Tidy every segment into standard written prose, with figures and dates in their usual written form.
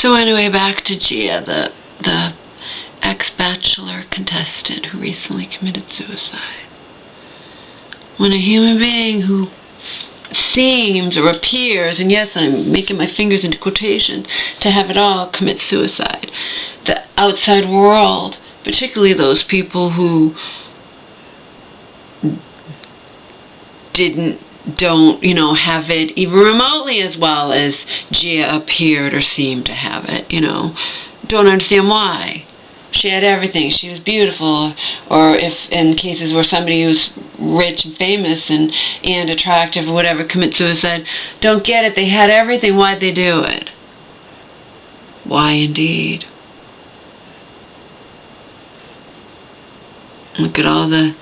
So anyway, back to Gia, the ex-bachelor contestant who recently committed suicide. When a human being who seems or appears, and yes, I'm making my fingers into quotations, to have it all, commits suicide, the outside world, particularly those people who don't, have it even remotely as well as Gia appeared or seemed to have it, don't understand why. She had everything. She was beautiful. Or if in cases where somebody who's rich and famous and attractive or whatever commits suicide, don't get it. They had everything. Why'd they do it? Why indeed? Look at all the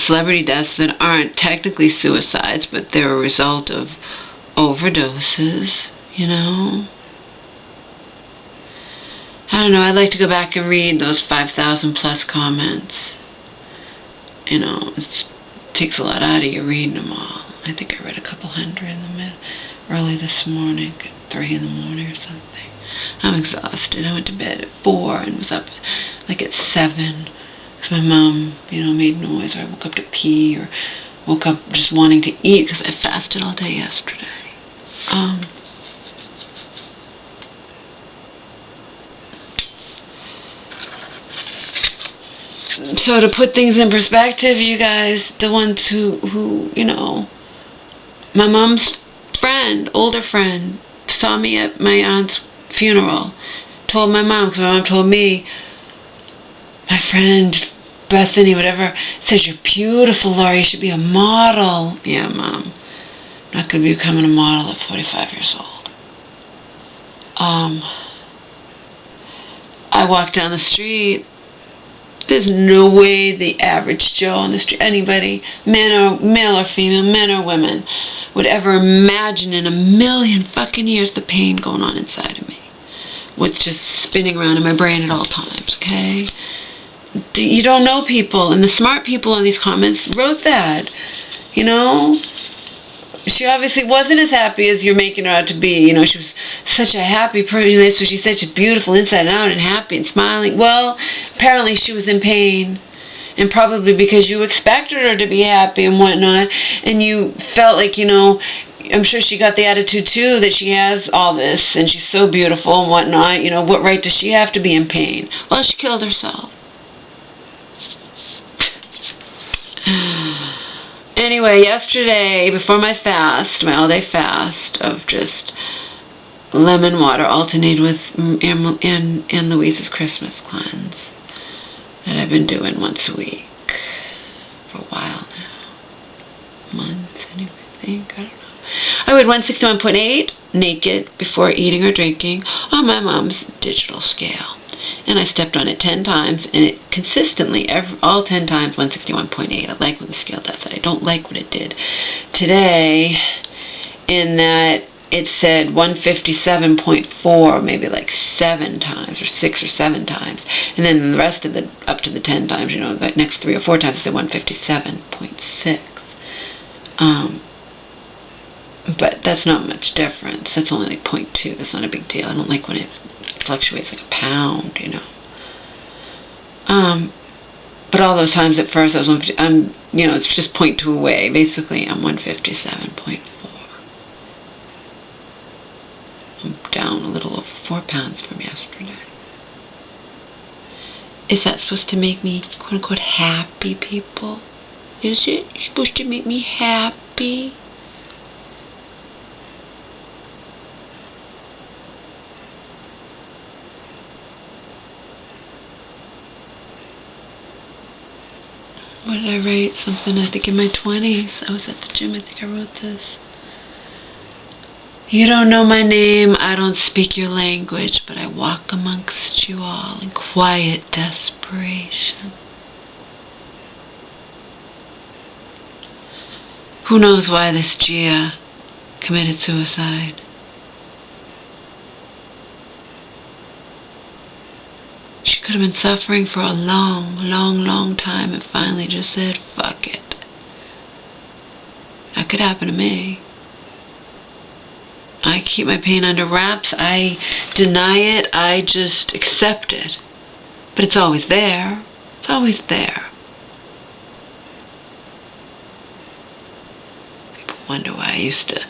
celebrity deaths that aren't technically suicides, but they're a result of overdoses, I don't know, I'd like to go back and read those 5,000 plus comments. It takes a lot out of you reading them all. I think I read a couple hundred early this morning, 3 in the morning or something. I'm exhausted. I went to bed at 4 and was up like at 7. Because my mom, made noise, or I woke up to pee, or woke up just wanting to eat because I fasted all day yesterday. So to put things in perspective, you guys, the ones who my mom's friend, older friend, saw me at my aunt's funeral, told my mom, because my mom told me, my friend Bethany, whatever, says, you're beautiful, Laura, you should be a model. Yeah, Mom, I'm not going to be becoming a model at 45 years old. I walk down the street. There's no way the average Joe on the street, anybody, male or female, men or women, would ever imagine in a million fucking years the pain going on inside of me. What's just spinning around in my brain at all times, okay? You don't know people, and the smart people in these comments wrote that, She obviously wasn't as happy as you're making her out to be. She was such a happy person. That's what she said. She's beautiful inside and out and happy and smiling. Well, apparently she was in pain. And probably because you expected her to be happy and whatnot. And you felt like, I'm sure she got the attitude, too, that she has all this. And she's so beautiful and whatnot. What right does she have to be in pain? Well, she killed herself. Anyway, yesterday, before my fast, my all-day fast of just lemon water alternated with Anne Louise's Christmas cleanse that I've been doing once a week for a while now. Months, anyway, I think. I don't know. I weighed 161.8 naked before eating or drinking on my mom's digital scale. And I stepped on it 10 times, and it consistently, all 10 times, 161.8. I like when the scale does that. I don't like what it did today, in that it said 157.4, maybe like 7 times, or 6 or 7 times. And then the rest of up to the 10 times, the next 3 or 4 times, it said 157.6. But that's not much difference. That's only like 0.2. That's not a big deal. I don't like when it fluctuates like a pound, But all those times at first, I was it's just 0.2 away. Basically, I'm 157.4. I'm down a little over 4 pounds from yesterday. Is that supposed to make me, quote unquote, happy, people? Is it supposed to make me happy? What did I write? Something, I think in my 20s. I was at the gym, I think I wrote this. You don't know my name, I don't speak your language, but I walk amongst you all in quiet desperation. Who knows why this Gia committed suicide? She could have been suffering for a long, long, long time and finally just said, fuck it. That could happen to me. I keep my pain under wraps. I deny it. I just accept it. But it's always there. It's always there. People wonder why I used to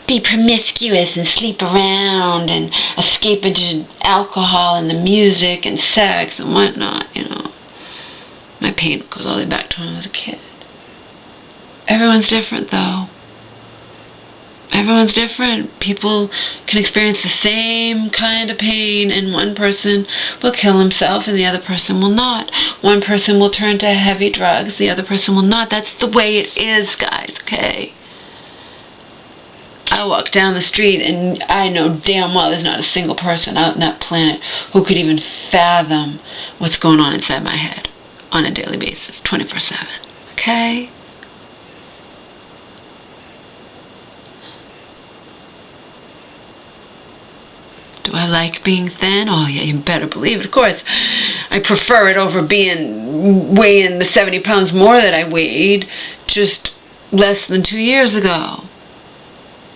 be promiscuous and sleep around and escape into alcohol and the music and sex and whatnot, you know. My pain goes all the way back to when I was a kid. Everyone's different, though. Everyone's different. People can experience the same kind of pain, and one person will kill himself and the other person will not. One person will turn to heavy drugs, the other person will not. That's the way it is, guys, okay? I walk down the street and I know damn well there's not a single person out on that planet who could even fathom what's going on inside my head on a daily basis, 24/7, okay? Do I like being thin? Oh yeah, you better believe it. Of course, I prefer it over weighing the 70 pounds more that I weighed just less than 2 years ago.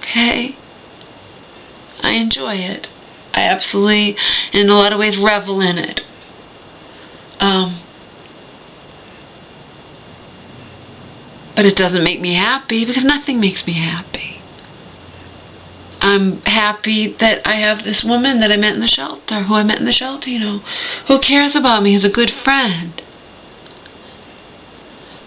Okay? I enjoy it. I absolutely, in a lot of ways, revel in it. But it doesn't make me happy, because nothing makes me happy. I'm happy that I have this woman that I met in the shelter, who I met in the shelter, you know, who cares about me, who's a good friend.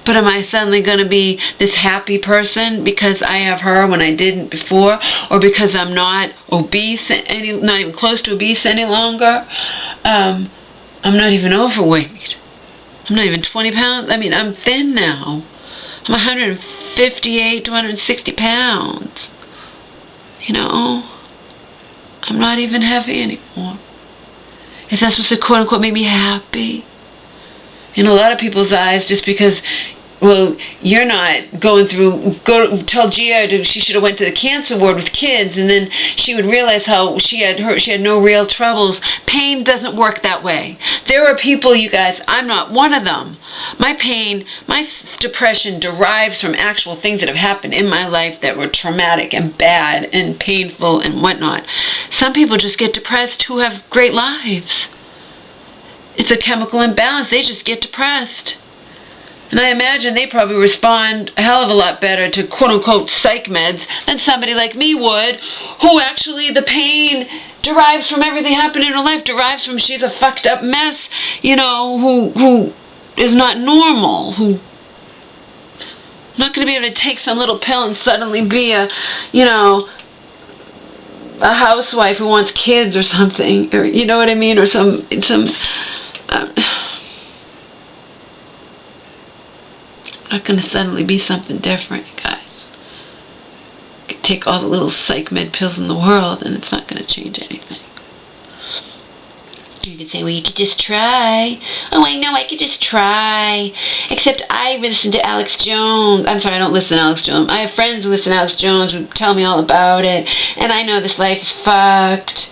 But am I suddenly going to be this happy person because I have her when I didn't before, or because I'm not obese, not even close to obese any longer? I'm not even overweight. I'm not even 20 pounds. I mean, I'm thin now. I'm 158 to 160 pounds. You know, I'm not even heavy anymore. Is that supposed to quote-unquote make me happy? In a lot of people's eyes, just because, well, you're not going through, tell Gia she should have went to the cancer ward with kids, and then she would realize how she had no real troubles. Pain doesn't work that way. There are people, you guys, I'm not one of them. My pain, my depression derives from actual things that have happened in my life that were traumatic and bad and painful and whatnot. Some people just get depressed who have great lives. It's a chemical imbalance. They just get depressed. And I imagine they probably respond a hell of a lot better to quote-unquote psych meds than somebody like me would, who actually the pain derives from everything happening in her life, derives from she's a fucked up mess, you know, who is not normal, who not going to be able to take some little pill and suddenly be a, you know, a housewife who wants kids or something, or you know what I mean, or some not going to suddenly be something different, you guys. You could take all the little psych med pills in the world and it's not going to change anything. You could say, well, you could just try. Oh, I know, I could just try. Except I listen to Alex Jones. I'm sorry, I don't listen to Alex Jones. I have friends who listen to Alex Jones who tell me all about it. And I know this life is fucked.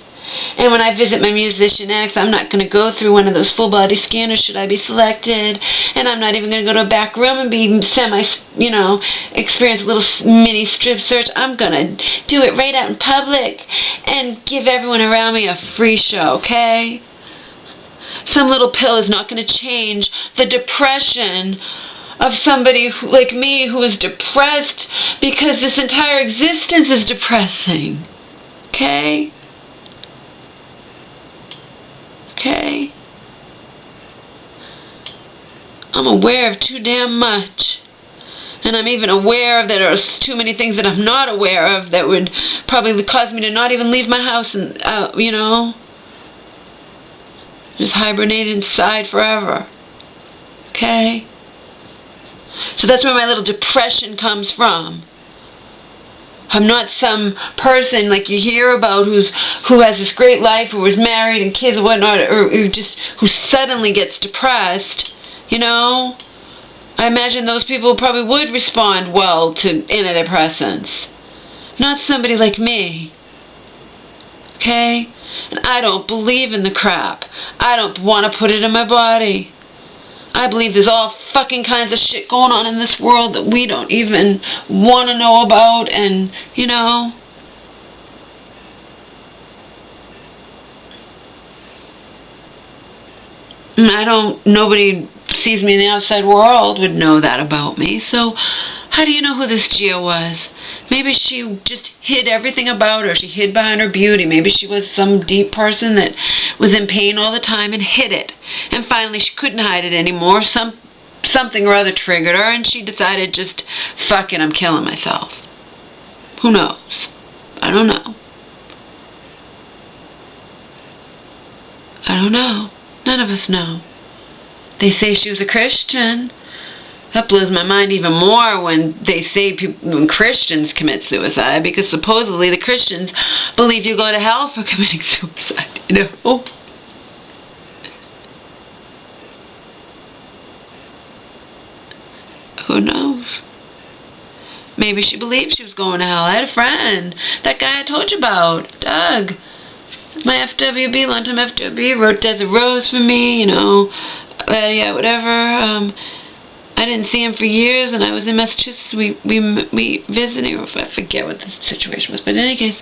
And when I visit my musician ex, I'm not going to go through one of those full-body scanners should I be selected. And I'm not even going to go to a back room and be you know, experience a little mini strip search. I'm going to do it right out in public and give everyone around me a free show, okay? Some little pill is not going to change the depression of somebody like me who is depressed because this entire existence is depressing, okay? Okay? I'm aware of too damn much. And I'm even aware of that there are too many things that I'm not aware of that would probably cause me to not even leave my house and, you know, just hibernate inside forever. Okay? So that's where my little depression comes from. I'm not some person like you hear about who has this great life, who was married and kids and whatnot, or who suddenly gets depressed. You know, I imagine those people probably would respond well to antidepressants. Not somebody like me. Okay? And I don't believe in the crap. I don't want to put it in my body. I believe there's all fucking kinds of shit going on in this world that we don't even want to know about, and, you know, Nobody sees me in the outside world would know that about me. So how do you know who this Gia was? Maybe she just hid everything about her. She hid behind her beauty. Maybe she was some deep person that was in pain all the time and hid it. And finally she couldn't hide it anymore. Something or other triggered her and she decided, just, fuck it, I'm killing myself. Who knows? I don't know. I don't know. None of us know. They say she was a Christian. That blows my mind even more when they say when Christians commit suicide, because supposedly the Christians believe you go to hell for committing suicide, you know? Who knows? Maybe she believed she was going to hell. I had a friend, that guy I told you about, Doug. My FWB, longtime FWB, wrote Desert Rose for me, you know. Yeah, whatever. I didn't see him for years, and I was in Massachusetts. We visiting, or I forget what the situation was, but in any case,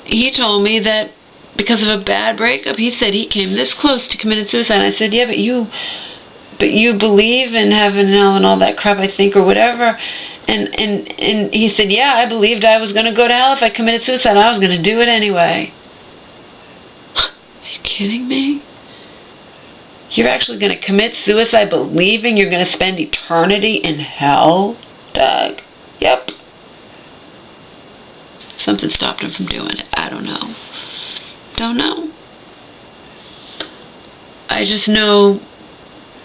he told me that because of a bad breakup, he said he came this close to committing suicide. I said, yeah, but you believe in heaven and hell and all that crap, I think, or whatever. And he said, yeah, I believed I was going to go to hell if I committed suicide. I was going to do it anyway. Are you kidding me? You're actually going to commit suicide believing you're going to spend eternity in hell, Doug? Yep. Something stopped him from doing it. I don't know. Don't know. I just know,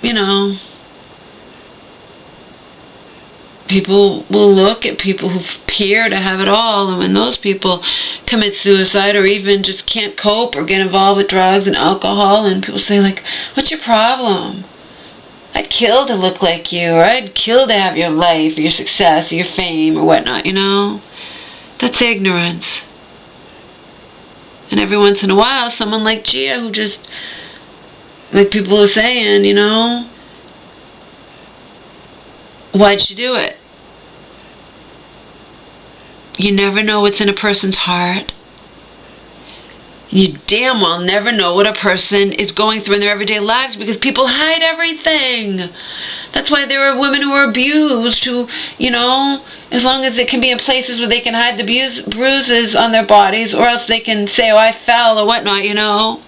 you know, people will look at people who appear to have it all, and when those people commit suicide or even just can't cope or get involved with drugs and alcohol, and people say, like, what's your problem? I'd kill to look like you, or I'd kill to have your life or your success or your fame or whatnot, you know? That's ignorance. And every once in a while, someone like Gia who just, like people are saying, you know, why'd she do it? You never know what's in a person's heart. You damn well never know what a person is going through in their everyday lives, because people hide everything. That's why there are women who are abused, who, you know, as long as it can be in places where they can hide the bruises on their bodies, or else they can say, oh, I fell or whatnot, you know.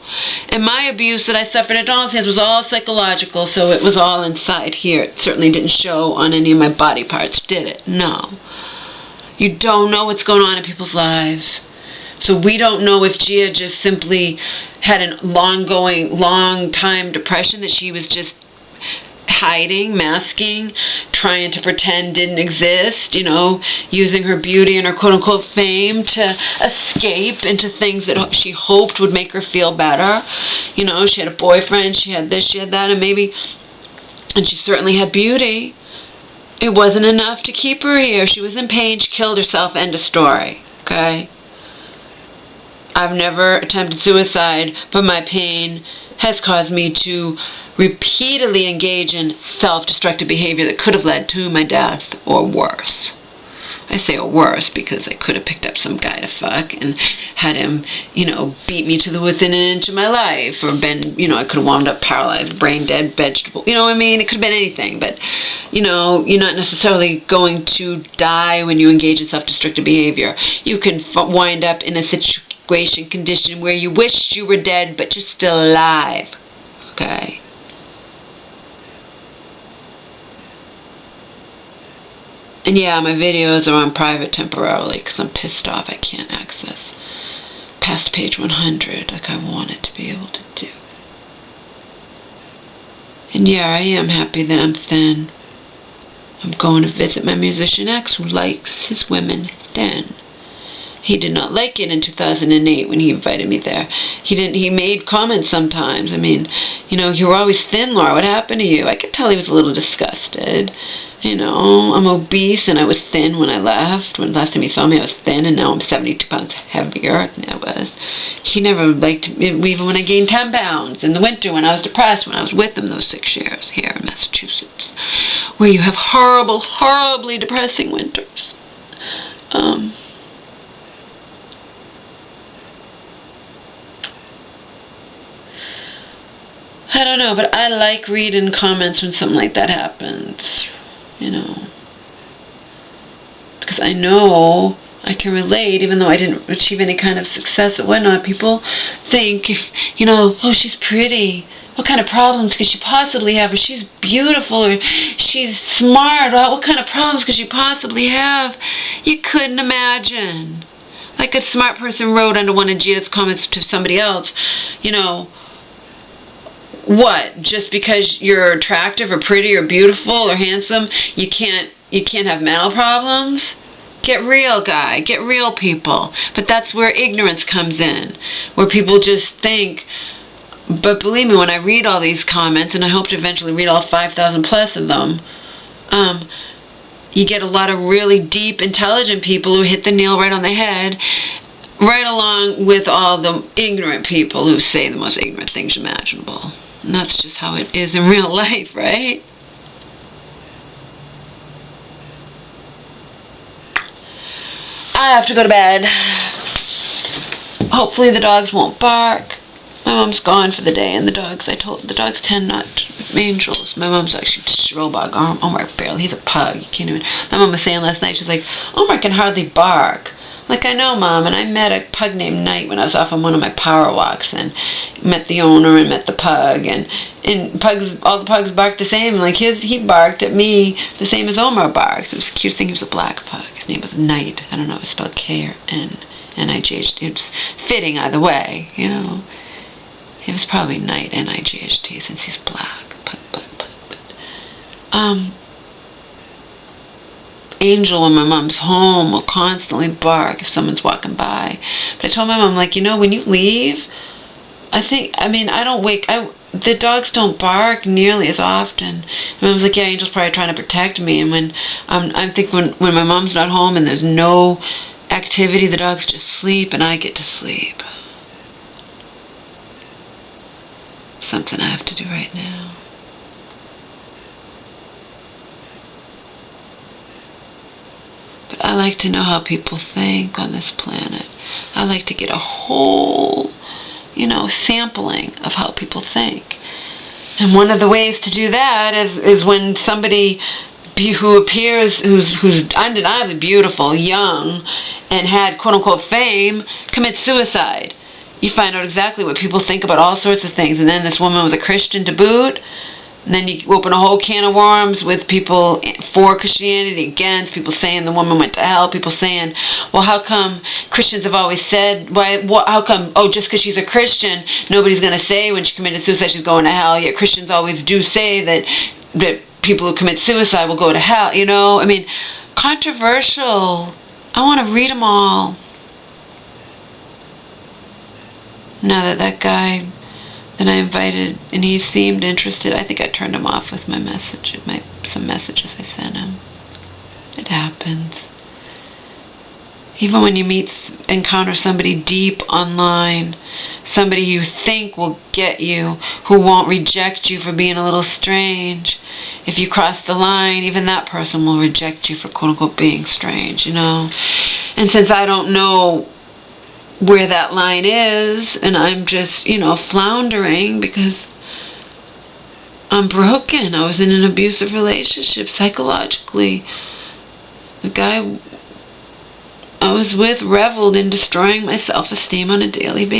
And my abuse that I suffered at Donald's hands was all psychological, so it was all inside here. It certainly didn't show on any of my body parts, did it? No. You don't know what's going on in people's lives. So we don't know if Gia just simply had a long-time depression that she was just hiding, masking, trying to pretend didn't exist, you know, using her beauty and her quote-unquote fame to escape into things that she hoped would make her feel better. You know, she had a boyfriend, she had this, she had that, and she certainly had beauty. It wasn't enough to keep her here. She was in pain, she killed herself, end of story, okay? I've never attempted suicide, but my pain has caused me to repeatedly engage in self-destructive behavior that could have led to my death, or worse. I say or worse because I could have picked up some guy to fuck and had him, you know, beat me to within an inch of my life, or been, you know, I could have wound up paralyzed, brain dead, vegetable, you know what I mean? It could have been anything, but, you know, you're not necessarily going to die when you engage in self-destructive behavior. You can wind up in a situation, condition where you wish you were dead, but you're still alive, okay? And yeah, my videos are on private temporarily because I'm pissed off I can't access past page 100 like I wanted to be able to do. And yeah, I am happy that I'm thin. I'm going to visit my musician ex who likes his women thin. He did not like it in 2008 when he invited me there. He made comments sometimes. I mean, you know, you were always thin, Laura. What happened to you? I could tell he was a little disgusted. You know, I'm obese and I was thin when I left. When last time he saw me, I was thin, and now I'm 72 pounds heavier than I was. He never liked me, even when I gained 10 pounds in the winter when I was depressed, when I was with him those 6 years here in Massachusetts, where you have horrible, horribly depressing winters. I don't know, but I like reading comments when something like that happens, you know, because I know I can relate, even though I didn't achieve any kind of success or whatnot. People think, you know, oh, she's pretty. What kind of problems could she possibly have? Or she's beautiful, or she's smart. What kind of problems could she possibly have? You couldn't imagine. Like a smart person wrote under one of Gia's comments to somebody else, you know, what? Just because you're attractive or pretty or beautiful or handsome, you can't have mental problems? Get real, guy. Get real, people. But that's where ignorance comes in, where people just think. But believe me, when I read all these comments, and I hope to eventually read all 5,000 plus of them, you get a lot of really deep, intelligent people who hit the nail right on the head, right along with all the ignorant people who say the most ignorant things imaginable. And that's just how it is in real life, right? I have to go to bed. Hopefully the dogs won't bark. My mom's gone for the day, and the dogs tend not to, angels. My mom's actually Shrobog. Omar barely. He's a pug. You can't even. My mom was saying last night, she's like, Omar can hardly bark. I'm like, I know, Mom, and I met a pug named Knight when I was off on one of my power walks, and met the owner and met the pug, and pugs, all the pugs barked the same. Like he barked at me the same as Omar barks. It was the cutest thing. He was a black pug. His name was Knight. I don't know if it's spelled K or N-I-G-H-T. It was fitting either way, you know. It was probably Knight, N-I-G-H-T, since he's black. Pug. Angel, when my mom's home, will constantly bark if someone's walking by. But I told my mom, like, you know, when you leave, the dogs don't bark nearly as often. And my mom's like, yeah, Angel's probably trying to protect me. And when I think when my mom's not home and there's no activity, the dogs just sleep and I get to sleep. Something I have to do right now. But I like to know how people think on this planet. I like to get a whole, you know, sampling of how people think. And one of the ways to do that is when somebody who appears, who's undeniably beautiful, young, and had quote-unquote fame, commits suicide. You find out exactly what people think about all sorts of things. And then this woman was a Christian to boot. And then you open a whole can of worms with people for Christianity, against, people saying the woman went to hell, people saying, well, how come Christians have always said, how come, oh, just because she's a Christian, nobody's going to say when she committed suicide she's going to hell, yet Christians always do say that people who commit suicide will go to hell, you know? I mean, controversial. I want to read them all. Now that guy that I invited, and he seemed interested, I think I turned him off with my message, some messages I sent him. It happens. Even when you encounter somebody deep online, somebody you think will get you, who won't reject you for being a little strange. If you cross the line, even that person will reject you for quote-unquote being strange, you know. And since I don't know where that line is, and I'm just, you know, floundering because I'm broken. I was in an abusive relationship psychologically. The guy I was with reveled in destroying my self-esteem on a daily basis.